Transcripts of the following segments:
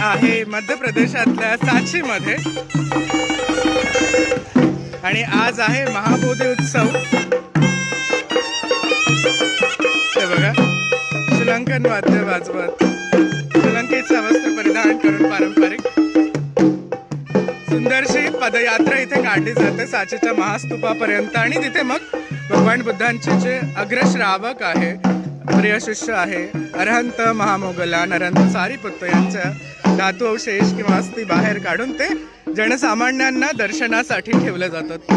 आहे मध्य प्रदेशातल्या सांचीमध्ये आणि आज आहे महाबोधी उत्सव। हे बघा, श्रीलंकन वाद्य वाजवत, श्रीलंकेचं वस्त्र परिधान करून पारंपरिक सुंदरशी पदयात्रा इथे काढली जाते सांचीच्या महास्तूपापर्यंत आणि तिथे मग भगवान बुद्धांचे जे अग्रश्रावक आहे, प्रिय शिष्य आहे, अरहंत महामोगला नरंत सारीपुत्त यांच्या धातू अवशेष किंवा अस्थी बाहेर काढून ते जनसामान्यांना दर्शनासाठी ठेवले जातात।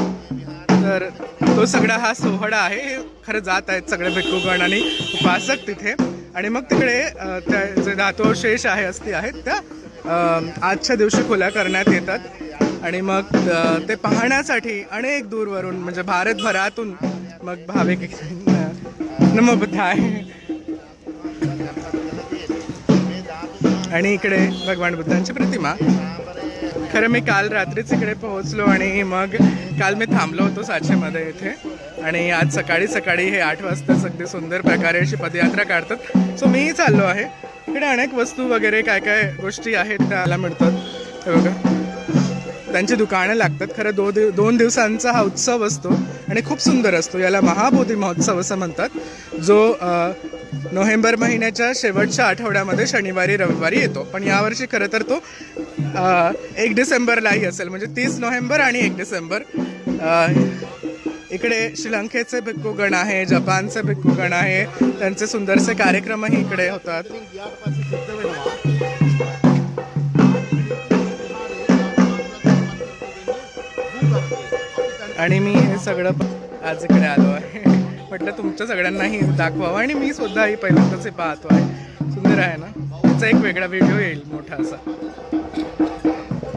तर तो सगळा हा सोहळा आहे। हे खरं जात आहेत सगळे भिक्खूगण आणि उपासक तिथे आणि मग तिकडे त्या जे धातू अवशेष आहे, अस्थी आहेत, त्या आजच्या दिवशी खुल्या करण्यात येतात आणि मग ते पाहण्यासाठी अनेक दूरवरून म्हणजे भारतभरातून मग भाविक नमो बुद्धाय आणि इकडे भगवान बुद्धांची प्रतिमा। खरं मी काल रात्रीच इकडे पोहोचलो आणि मग काल मी थांबलो होतो सांचीमध्ये इथे आणि आज सकाळी सकाळी हे 8 वाजता अगदी सुंदर प्रकारे अशी पदयात्रा काढतात। सो मीही चाललो आहे। इकडे अनेक वस्तू वगैरे काय काय गोष्टी आहेत त्याला मिळतात। हे बघा, त्यांची दुकानं लागतात। खरं 2 दिवसांचा हा उत्सव असतो आणि खूप सुंदर असतो। याला महाबोधी महोत्सव असं म्हणतात, जो नोव्हेंबर महिन्याच्या शेवटच्या आठवड्यामध्ये शनिवारी रविवारी येतो। पण यावर्षी खरं तर तो 1 डिसेंबरलाही असेल, म्हणजे 30 नोव्हेंबर आणि 1 डिसेंबर। इकडे श्रीलंकेचे भिक्खूगण आहे, जपानचे भिक्खूगण आहे, त्यांचे सुंदरसे कार्यक्रमही इकडे होतात। आणि मी हे सगळं आज इकडे आलो आहे, म्हटलं तुमच्या सगळ्यांनाही दाखवावं आणि मी सुद्धाही पहिल्यांदाच हे पाहतो आहे। सुंदर आहे ना, त्याचा एक वेगळा व्हिडिओ येईल मोठा असा।